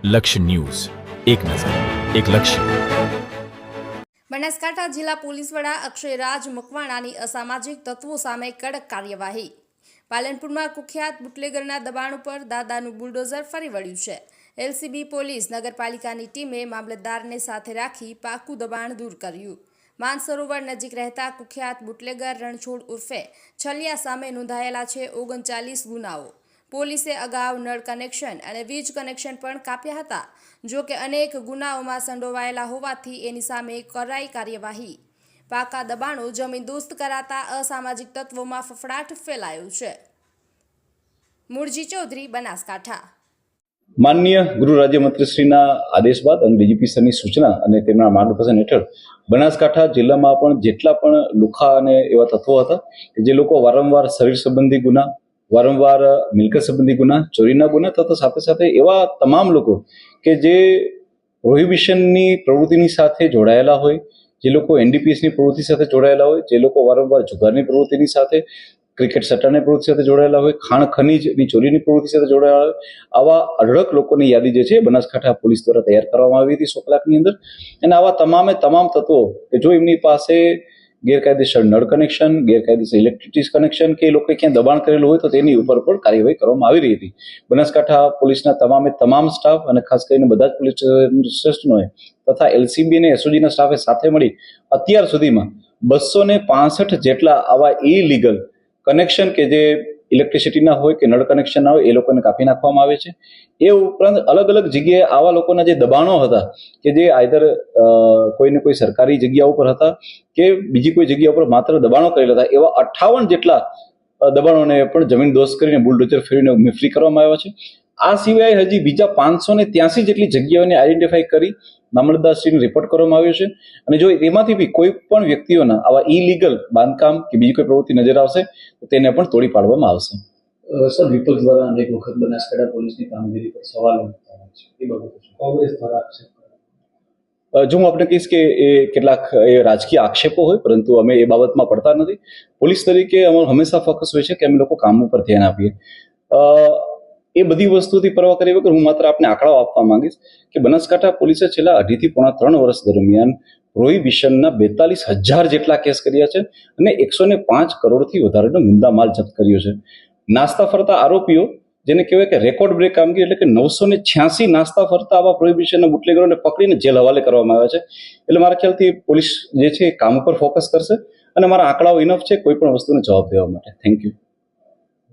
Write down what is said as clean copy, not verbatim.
લક્ષ્ય ન્યૂઝ, એક નજર, એક લક્ષ્ય. બનાસકાંઠા જિલ્લા પોલીસ વડા અક્ષયરાજ મકવાણાની અસામાજિક તત્વો સામે કડક કાર્યવાહી. પાલનપુરમાં કુખ્યાત બુટલેગરના દબાણ ઉપર દાદાનું બુલડોઝર ફરી વળ્યું છે. એલસીબી પોલીસ નગરપાલિકાની ટીમે મામલતદારને સાથે રાખી પાકું દબાણ દૂર કર્યું. માનસરોવર નજીક રહેતા કુખ્યાત બુટલેગર રણછોડ ઉર્ફે છલિયા સામે નોંધાયેલા છે 39 ગુનાઓ. પોલીસે અગાઉ નળ કનેક્શન અને વીજ કનેક્શન પણ કાપ્યા હતા. જો કે અનેક ગુનાઓમાં સંડોવાયેલા હોવાથી એની સામે કરાઈ કાર્યવાહી. પાકા દબાણો જમીનદોસ્ત કરાતા અસામાજિક તત્વોમાં ફફડાટ ફેલાયો છે. મૂળજી ચૌધરી, બનાસકાંઠા. માનનીય ગૃહ રાજ્યમંત્રીશ્રીના આદેશ બાદ અને ડીજીપી સરની સૂચના અને તેમના માર્ગદર્શન હેઠળ બનાસકાંઠા જિલ્લામાં પણ જેટલા પણ લુખા અને એવા તત્વો હતા કે જે લોકો વારંવાર શરીર સંબંધી ગુના, વારંવાર મિલકત સંબંધી ગુના, ચોરીના ગુના તથા સાથે સાથે એવા તમામ લોકો કે જે પ્રોહિબિશનની પ્રવૃત્તિની સાથે જોડાયેલા હોય, જે લોકો એનડીપીએસની પ્રવૃત્તિ સાથે જોડાયેલા હોય, જે લોકો વારંવાર જુગારની પ્રવૃત્તિની સાથે, ક્રિકેટ સટ્ટાની પ્રવૃત્તિ સાથે જોડાયેલા હોય, ખાણ ખનીજની ચોરીની પ્રવૃત્તિ સાથે જોડાયેલા હોય, આવા અઢળક લોકોની યાદી જે છે બનાસકાંઠા પોલીસ દ્વારા તૈયાર કરવામાં આવી હતી 100 કલાકની અંદર. અને આવા તમામ તત્વો કે જો એમની પાસે ગેરકાયદેસર નળ કનેક્શન, ગેરકાયદેસર ઇલેક્ટ્રિસિટી કનેક્શન કે એ લોકો ક્યાં દબાણ કરેલું હોય તો તેની ઉપર પણ કાર્યવાહી કરવામાં આવી રહી હતી. બનાસકાંઠા પોલીસના તમામ સ્ટાફ અને ખાસ કરીને બધા જ પોલીસ સ્ટેશનોએ તથા એલસીબી અને એસઓજીના સ્ટાફે સાથે મળી અત્યાર સુધીમાં 265 જેટલા આવા ઇલીગલ કનેક્શન કે જે ઇલેક્ટ્રિસિટીના હોય કે નળ કનેક્શનના હોય એ લોકોને કાપી નાખવામાં આવે છે. એ ઉપરાંત અલગ અલગ જગ્યાએ આવા લોકોના જે દબાણો હતા કે જે આઈધર કોઈને કોઈ સરકારી જગ્યા ઉપર હતા કે બીજી કોઈ જગ્યા ઉપર માત્ર દબાણો કરેલા હતા, એવા 58 જેટલા દબાણોને પણ જમીન દોસ્ત કરીને બુલડોઝર ફેરવીને ફ્રી કરવામાં આવ્યા છે. આ સિવાય હજી બીજા 583 જેટલી જગ્યાઓને આઈડેન્ટિફાઈ કરી મામલતદારશ્રીને રિપોર્ટ કરવામાં આવ્યો છે. અને જો એમાંથી બી કોઈ પણ વ્યક્તિઓના આવા ઇલીગલ બાંધકામ કે બીજી કોઈ પ્રવૃત્તિ નજર આવશે તો તેને પણ તોડી પાડવામાં આવશે. સર, વિપક્ષ દ્વારા અનેક વખત બનાસકાંઠા પોલીસની કામગીરી પર સવાલો ઉઠાવવામાં છે, એ બાબતે કોંગ્રેસ દ્વારા આક્ષેપ જો હું આપણે કહીશ કે એ કેટલાક રાજકીય આક્ષેપો હોય, પરંતુ અમે એ બાબતમાં પડતા નથી. પોલીસ તરીકે અમારું હંમેશા ફોકસ હોય છે કે અમે લોકો કામ ઉપર ધ્યાન આપીએ. એ બધી વસ્તુથી પરવા કર્યા વગર હું માત્ર આપને આંકડાઓ આપવા માંગીશ કે બનાસકાંઠા પોલીસે છેલ્લા 2.5 થી પોણા 3 વર્ષ દરમિયાન પ્રોહિબિશનના 42,000 જેટલા કેસ કર્યા છે અને 105 કરોડથી વધારેનો મુદ્દામાલ જપ્ત કર્યો છે. નાસ્તા ફરતા આરોપીઓ, જેને કહેવાય કે રેકોર્ડ બ્રેક કામગીરી, એટલે કે 986 નાસ્તા ફરતા આવા પ્રોહિબિશનના બુટલેગરોને પકડીને જેલ હવાલે કરવામાં આવ્યા છે. એટલે મારા ખ્યાલથી પોલીસ જે છે એ કામ ઉપર ફોકસ કરશે અને મારા આંકડાઓ ઇનફ છે કોઈ પણ વસ્તુનો જવાબ દેવા માટે. Thank you.